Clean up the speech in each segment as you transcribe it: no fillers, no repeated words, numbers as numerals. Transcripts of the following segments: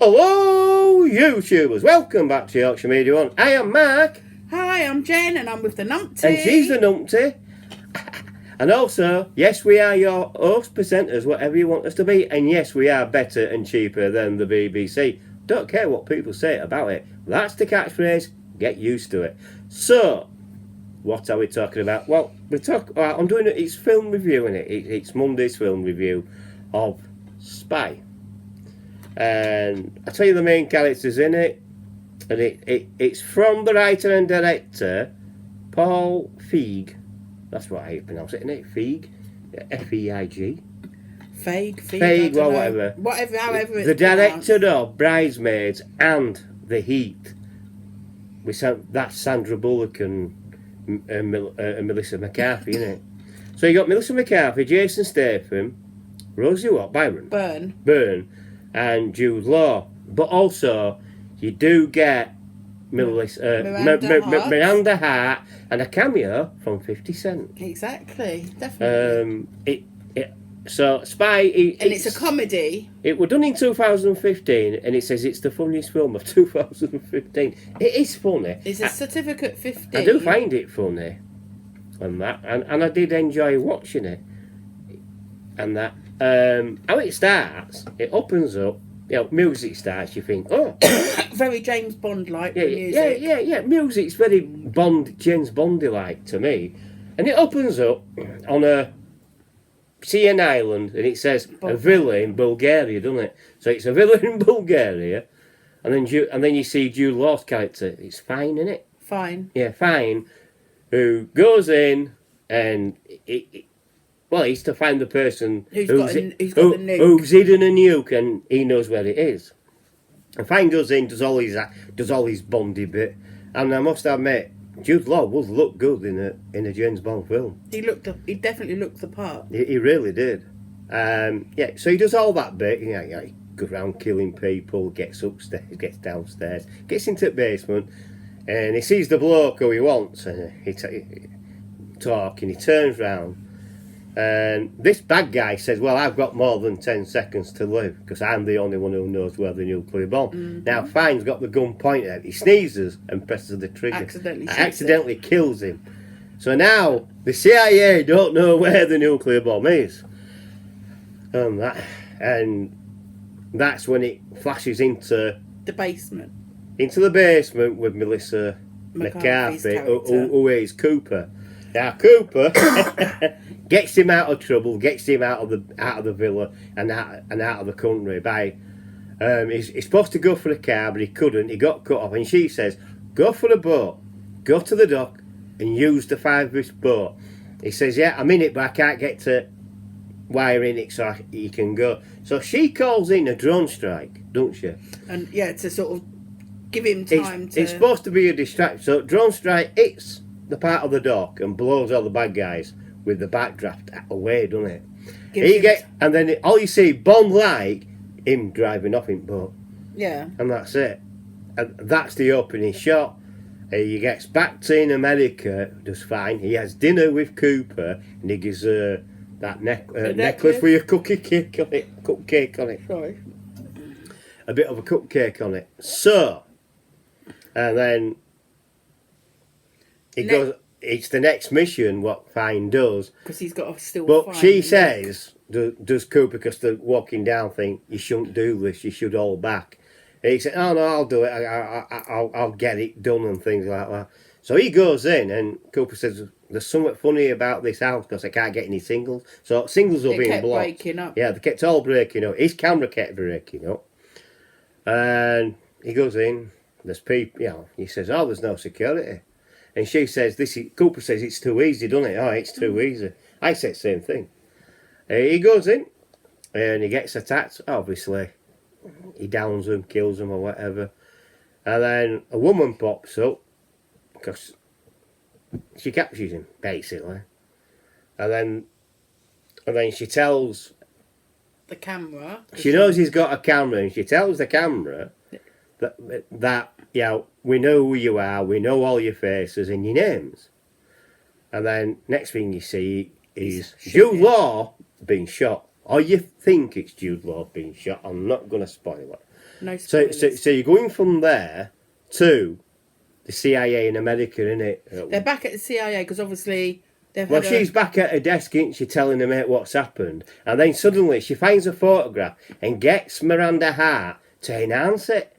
Hello, YouTubers. Welcome back to Yorkshire Media One. I am Mark. Hi, I'm Jen, and I'm with the numpty. And she's the numpty. And also, yes, we are your host presenters, whatever you want us to be. And yes, we are better and cheaper than the BBC. Don't care what people say about it. That's the catchphrase. Get used to it. So, what are we talking about? Well, I'm doing it. It's film review, innit? It's Monday's film review of Spy. And I tell you the main characters in it, and it's from the writer and director Paul Feig. That's what I pronounce it, isn't it? Feig, F-E-I-G. Feig, well, whatever. However it's the director of Bridesmaids and The Heat. That's Sandra Bullock and Melissa McCarthy, isn't it? So you got Melissa McCarthy, Jason Statham, Rosie Byrne, and Jude Law. But also, you do get Miranda Hart and a cameo from 50 Cent. Exactly, definitely. So Spy... it's a comedy. It was done in 2015, and it says it's the funniest film of 2015. It is funny. It's a certificate 15. I do find it funny. And I did enjoy watching it. And that... how it starts, it opens up, music starts, you think, oh. Very James Bond-like, the music. Yeah. Music's very James Bondy-like to me. And it opens up on an island, and it says a villa in Bulgaria, doesn't it? So it's a villa in Bulgaria, and then you see Jude Law's character. It's Fine, isn't it? Fine. Yeah, Fine, who goes in, and he's to find the person who's got the nuke. Who's hidden a nuke, and he knows where it is. And Fine goes in, does all his Bondy bit, and I must admit, Jude Law would look good in a James Bond film. He definitely looked the part. He really did. So he does all that bit. He goes around killing people, gets upstairs, gets downstairs, gets into the basement, and he sees the bloke who he wants, and he turns round. And this bad guy says, well, I've got more than 10 seconds to live because I'm the only one who knows where the nuclear bomb. Mm-hmm. Now, Fine's got the gun pointed at him. He sneezes and presses the trigger. Accidentally kills him. So now the CIA don't know where the nuclear bomb is. And that's when it flashes into the basement. Into the basement with Melissa McCarthy, who is Cooper. Now Cooper gets him out of trouble, gets him out of the villa and out of the country by he's supposed to go for a car, but he couldn't. He got cut off, and she says, "Go for a boat, go to the dock, and use the 5-bush boat." He says, "Yeah, I'm in it, but I can't get to wire in it so he can go." So she calls in a drone strike, don't she? And to sort of give him time to. It's supposed to be a distraction. So drone strike hits the part of the dock and blows all the bad guys with the backdraft away, doesn't it? And then all you see, Bond like him driving off in boat. Yeah. And that's it. And that's the opening shot. He gets back to in America, does fine. He has dinner with Cooper, and he gives her that necklace with a cupcake on it. Sorry. A bit of a cupcake on it. So, and then it goes. It's the next mission. What Fine does, because he's got to still. But she says, "Does Cooper?" Because the walking down thing, you shouldn't do this. You should hold back. And he said, "Oh no, I'll do it. I'll get it done and things like that." So he goes in, and Cooper says, "There's something funny about this house because I can't get any singles. So singles will be blocked." Breaking up. Yeah, they kept all breaking up. His camera kept breaking up, and he goes in. There's people. He says, "Oh, there's no security." And she says, Cooper says, "It's too easy, doesn't it?" "Oh, it's too easy." I said the same thing. He goes in, and he gets attacked, obviously. He downs him, kills him, or whatever. And then a woman pops up, because she captures him, basically. And then she tells... the camera. She knows he's got a camera, and she tells the camera that we know who you are, we know all your faces and your names. And then next thing you see is Jude Law being shot or you think it's Jude Law being shot. I'm not going to spoil it. No So, spoilers. so you're going from there to the CIA in America, innit? They're back at the CIA because obviously they've Well, had she's back at her desk, isn't she, telling them what's happened. And then suddenly she finds a photograph and gets Miranda Hart to enhance it.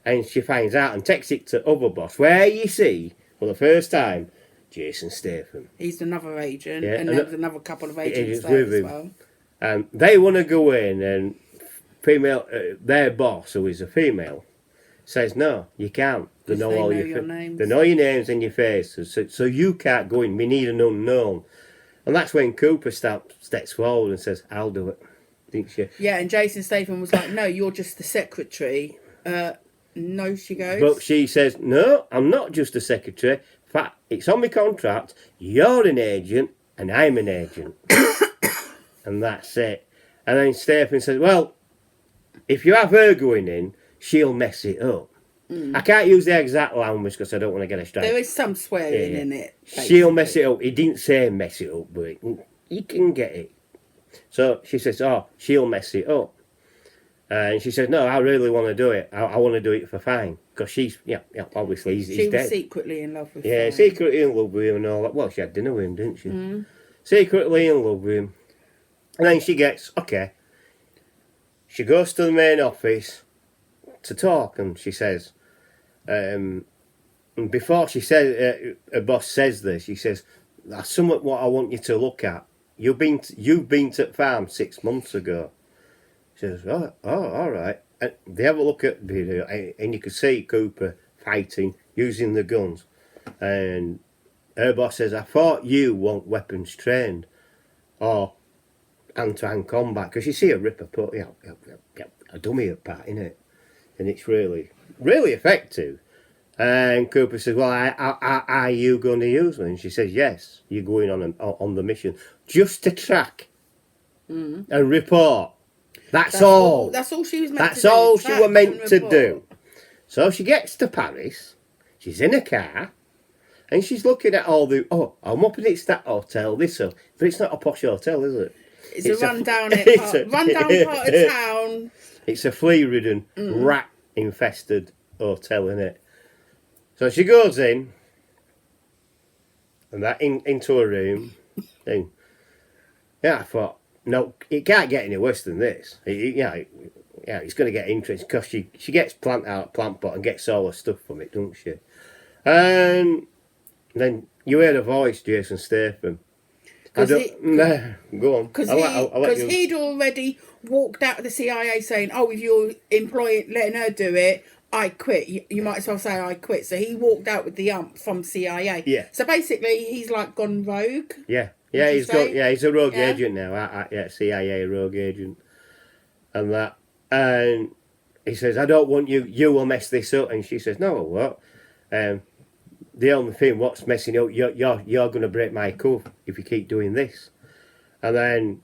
And she finds out and takes it to other boss, where you see, for the first time, Jason Statham. he's another agent, Yeah, and and there's another couple of agents agents there with as him. well. And they want to go in, and female, their boss, who is a female, says, no, you can't. They 'Cause know they all know your your names. They know your names and your faces, so you can't go in. We need an unknown. And that's when Cooper steps forward and says, I'll do it. Thinks you. Yeah, and Jason Statham was like, "No, you're just the secretary." No, she goes. But she says, no, I'm not just a secretary. In fact, it's on my contract. You're an agent and I'm an agent. And that's it. And then Statham says, well, if you have her going in, she'll mess it up. I can't use the exact language because I don't want to get a strike. There is some swearing Yeah. in it. She'll mess it up. He didn't say mess it up, but you can get it. So she says, oh, she'll mess it up. And she said, no, I really want to do it. I want to do it for Fine. Because she's, obviously he's She was dead. secretly in love with Yeah, Fine. secretly in love with him and all that. Well, she had dinner with him, didn't she? Secretly in love with him. And then she gets, she goes to the main office to talk, and she says, and before she says, her boss says this, she says, that's somewhat what I want you to look at. You've been to the farm 6 months ago. She says, oh, all right. And they have a look at the video, and you can see Cooper fighting, using the guns. And her boss says, I thought you weren't weapons trained or hand-to-hand combat. Because you see a ripper put a dummy apart, innit? And it's really, really effective. And Cooper says, well, are you going to use them? And she says, yes, you're going on the mission. Just to track and report. That's all. That's all she was meant That's to do. all she track was meant and to report. do. So she gets to Paris. She's in a car. And she's looking at all the... Oh, I'm up and it's that hotel, this one. But it's not a posh hotel, is it? It's a rundown it's part of town. It's a flea-ridden, rat-infested hotel, innit? So she goes in, and that into a room. And, I thought, no, it can't get any worse than this. It's going to get interesting because she gets plant out of plant pot and gets all the stuff from it, don't she? And then you hear a voice, Jason Statham. Go on. Because he'd already walked out of the CIA saying, oh, if you're letting her do it, I quit. You might as well say I quit. So he walked out with the ump from CIA. Yeah. So basically, he's like gone rogue. Yeah. Would you say? He's a rogue Yeah. agent now. CIA rogue agent. And that. And he says, I don't want you will mess this up. And she says, no, what? The only thing what's messing up, you're going to break my cove if you keep doing this. And then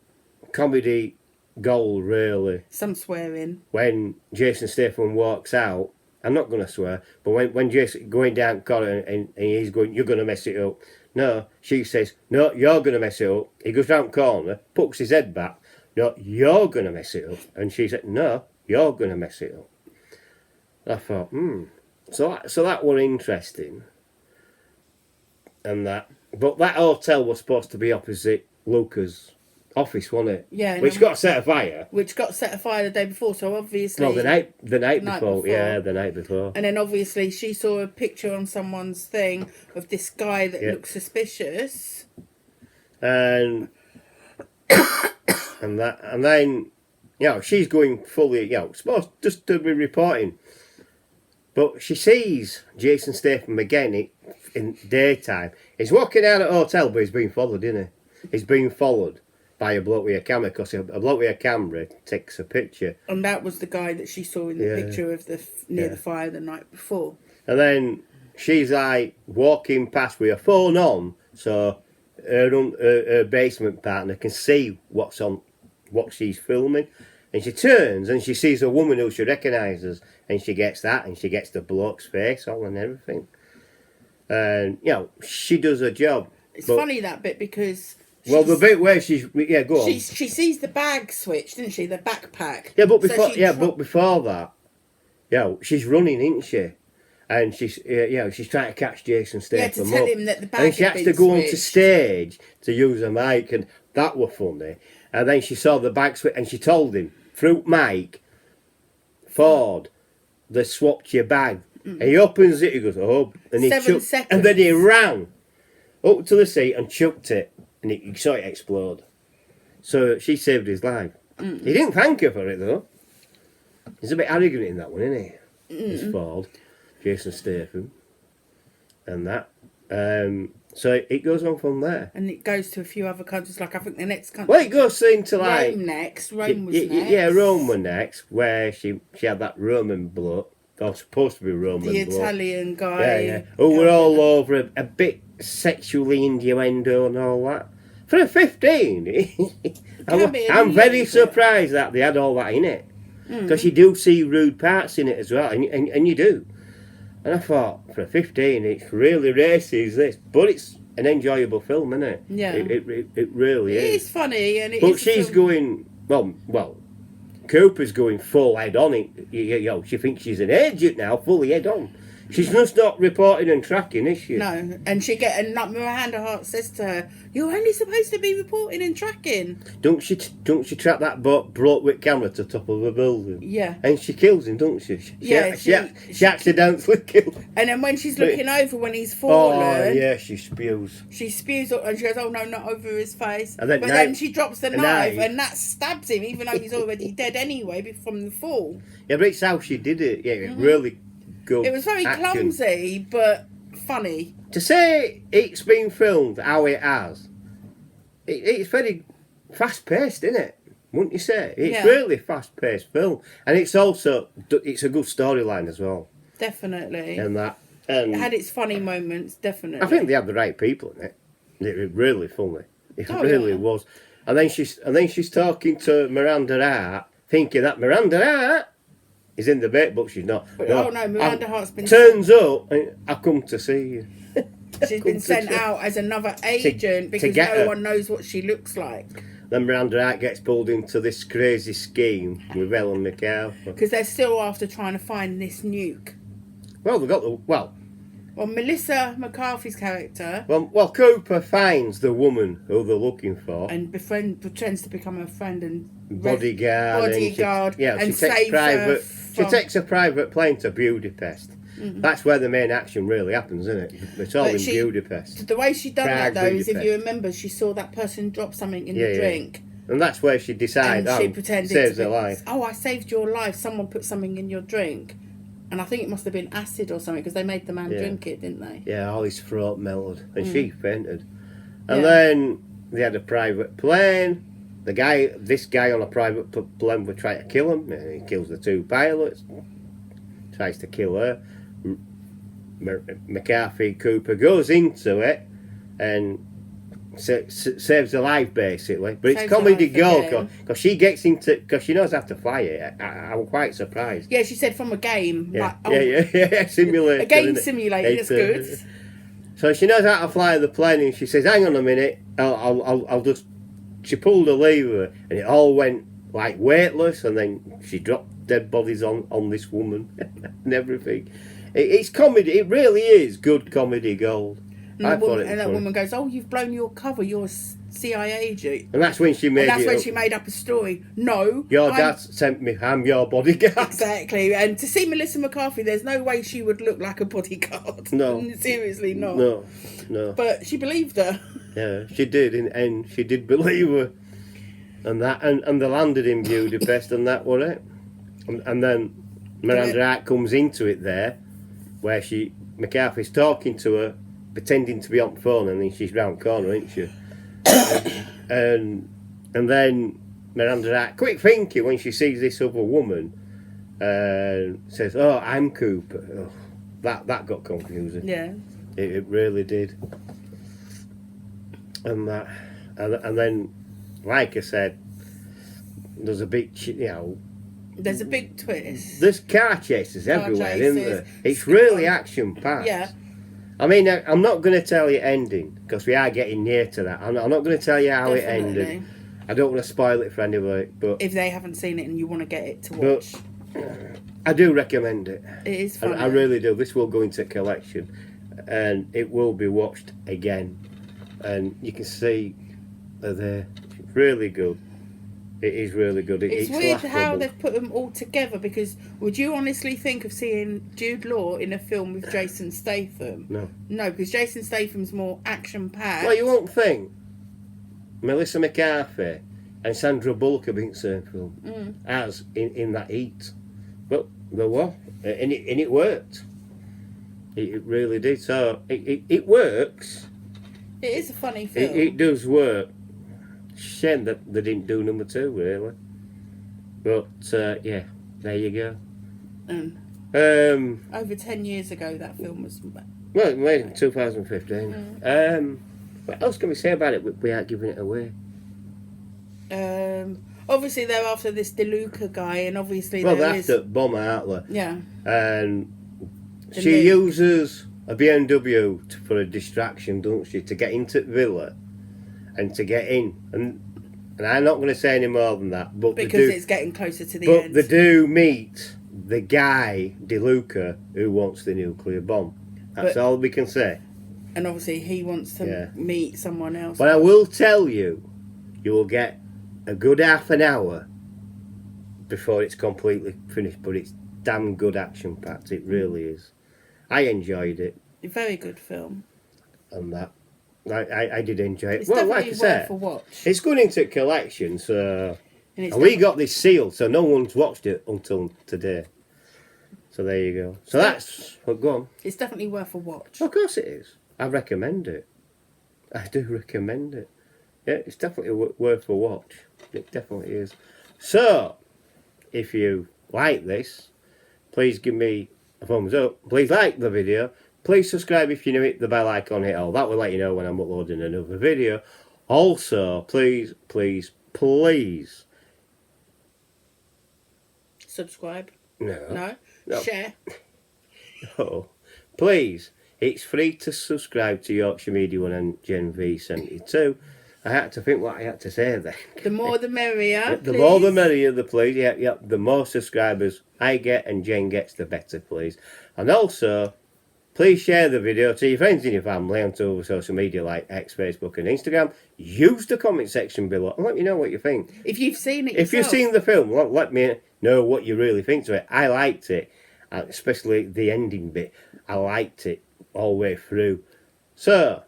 comedy gold, really. Some swearing. When Jason Statham walks out, I'm not going to swear, but when Jason going down the corridor and he's going, you're going to mess it up. No, she says, no, you're going to mess it up. He goes round the corner, puts his head back. No, you're going to mess it up. And she said, no, you're going to mess it up. I thought, So that was interesting. And that, but that hotel was supposed to be opposite Luca's office, wasn't it? Yeah. Which got set afire. Which got set afire the day before. So obviously. No, the night night before. before. Yeah, the night before. And then obviously she saw a picture on someone's thing of this guy that looked suspicious. And and then she's going fully supposed just to be reporting, but she sees Jason Statham again in daytime. He's walking out of the hotel, but he's being followed, isn't he? He's being followed by a bloke with a camera, because a bloke with a camera takes a picture. And that was the guy that she saw in the picture of near the fire the night before. And then she's like walking past with her phone on, so her basement partner can see what she's filming. And she turns and she sees a woman who she recognises, and she gets that, and she gets the bloke's face on and everything. And she does her job. It's funny that bit, because Well, the bit where she's go on. She sees the bag switch, didn't she? The backpack. Yeah, but So before she but before that, she's running, isn't she? And she's she's trying to catch Jason Statham to tell up. him that the bag and she had has been to go onto switched. stage to use a mic, and that were funny. And then she saw the bag switch, and she told him through Mike Ford, they swapped your bag. And he opens it. He goes, oh, and he 7 chucked, seconds. and then he ran up to the seat and chucked it, and he saw it explode. So she saved his life. He didn't thank her for it though. He's a bit arrogant in that one, isn't he? It's Ford, Jason Statham, and that. So it goes on from there. And it goes to a few other countries. Like I think the next country. Well, it goes into like Rome next. Rome was next. yeah, Rome were next, where she had that Roman bloke, or supposed to be Roman The bloke. Italian guy. Yeah. Who were all over a bit sexually innuendo and all that. For a 15, I'm very bit. surprised that they had all that in it. Because you do see rude parts in it as well, and you do. And I thought, for a 15, it's really racist, this. But it's an enjoyable film, isn't it? Yeah. It really It is. is funny, and it But is a she's film. going, well, Cooper's going full head on it. She thinks she's an agent now, fully head on. She's just not reporting and tracking, is she? No, and like Miranda Hart says to her, "You're only supposed to be reporting and tracking." Don't she track that bloke with camera to the top of a building? Yeah. And she kills him, don't she? Yeah, She she- accidentally kills him. And then when she's looking over when he's Oh, fallen, yeah, she spews. she spews up and she goes, "Oh no, not over his face." And then but knife- then she drops the a knife, knife. and that stabs him, even though he's already dead anyway from the fall. Yeah, but it's how she did it. Yeah, really good. It was very action. clumsy, but funny. To say it's been filmed how it has, it's very fast-paced, isn't it? Wouldn't you say? It's Yeah. really fast-paced film. And it's also, it's a good storyline as well. Definitely. And that. And It had its funny moments, definitely. I think they had the right people in it. It was really funny. It Oh, really yeah. was. And then she's talking to Miranda Hart, thinking that Miranda Hart is in the bit, but she's not. But, oh no, Miranda Hart's been turns up. And I come to see you. she's been sent out as another agent because get no her. one knows what she looks like. Then Miranda Hart gets pulled into this crazy scheme with Ellen McCarthy. Because they're still after trying to find this nuke. Well, they got the Well, Melissa McCarthy's character well. Cooper finds the woman who they're looking for. and pretends to become her friend and Bodyguard. and she takes saves her She from- takes a private plane to Budapest. That's where the main action really happens, isn't it? It's all But in Budapest. The way she done Prague, that though is if Budapest. you remember, she saw that person drop something in Yeah, the yeah. drink. And that's where she decides, And she pretended saves to her be, life. "Oh, I saved your life. Someone put something in your drink." And I think it must have been acid or something because they made the man Yeah. drink it, didn't they? Yeah, all his throat melted. And she fainted. And Yeah. then they had a private plane. This guy on a private plane would try to kill him. And he kills the two pilots. Tries to kill her. McCarthy Cooper goes into it and saves her life basically. But it's Saves her comedy life gold again. because she gets into, because she knows how to fly it. I'm quite surprised. Yeah, she said from a game. Yeah, Like, oh, yeah, simulator. a game innit? simulator. That's good. So she knows how to fly the plane, and she says, "Hang on a minute, I'll just." She pulled the lever, and it all went like weightless, and then she dropped dead bodies on this woman and everything. It's comedy. It really is good comedy gold. And, I the thought woman, it was and that funny. woman goes, "Oh, you've blown your cover. You're a CIA agent." And that's when she made And that's it when up. she made up a story. No, Your I'm- dad sent me. I'm your bodyguard. Exactly. And to see Melissa McCarthy, there's no way she would look like a bodyguard. No. Seriously not. No. But she believed her. Yeah, she did, and she did believe her, and they landed in Budapest, and that was it. And then Miranda Hart comes into it there, where McCarthy's talking to her, pretending to be on the phone, and then she's round the corner, isn't she? and then Miranda Hart, quick thinking when she sees this other woman, says, "Oh, I'm Cooper." Oh, that got confusing. Yeah. It really did. And then, like I said, there's a big, There's a big twist. there's car chases Car everywhere, isn't there? chases. It's really action packed. Yeah. I mean, I'm not going to tell you ending because we are getting near to that. I'm not going to tell you how it Definitely. ended. I don't want to spoil it for anybody, but If they haven't seen it and you want to get it to watch, I do recommend it. it is funny. I really do. This will go into collection, and it will be watched again. And you can see they're there. It's really good. It is really good. It's weird how laughable. they've put them all together, because would you honestly think of seeing Jude Law in a film with Jason Statham? No. No, because Jason Statham's more action-packed. Well, you won't think Melissa McCarthy and Sandra Bullock have been in the same film as in that Heat. But there were. And it worked. It really did. So it works. It is a funny film. It does work. Shame that they didn't do number 2, really. But, yeah, there you go. Over 10 years ago, that film was... Well, it made in 2015. What else can we say about it without giving it away? Obviously, they're after this DeLuca guy, and obviously Well, there they're is... after Bomber, aren't they? Yeah. And The she new- uses a BMW for a distraction, don't she, to get into the villa and to get in. And I'm not going to say any more than that. But Because it's getting closer to the But end. they do meet the guy, DeLuca, who wants the nuclear bomb. That's all we can say. And obviously, he wants to meet someone else. But I will tell you, you will get a good half an hour before it's completely finished. But it's damn good action packed. It really is. I enjoyed it. A very good film. And that. I did enjoy it. It's Well, like I definitely said, worth a watch. it's going into collection, so... And it's And we got this sealed, so no one's watched it until today. So there you go. So that's... Well, go on. It's definitely worth a watch. Of course it is. I recommend it. I do recommend it. Yeah, it's definitely worth a watch. It definitely is. So, if you like this, please give me a thumbs up. Please like the video. Please subscribe if you're new. Hit the bell icon. Hit all. That will let you know when I'm uploading another video. Also, please, please, please. Subscribe. No. No. Share. Oh, please. It's free to subscribe to Yorkshire Media 1 and Gen V72. I had to think what I had to say then. The more the merrier. The more the merrier, the please. Yep. The more subscribers I get and Jen gets, the better, please. And also, please share the video to your friends and your family onto social media like X, Facebook and Instagram. Use the comment section below and let me know what you think. If you've seen it If you've yourself. seen the film, let me know what you really think to it. I liked it, especially the ending bit. I liked it all the way through. So,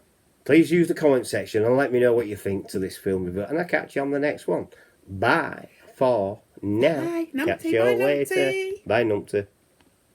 please use the comment section and let me know what you think to this film review. And I'll catch you on the next one. Bye for now. Bye, Catch Numpty, you bye, later. Numpty. Bye, Numpty.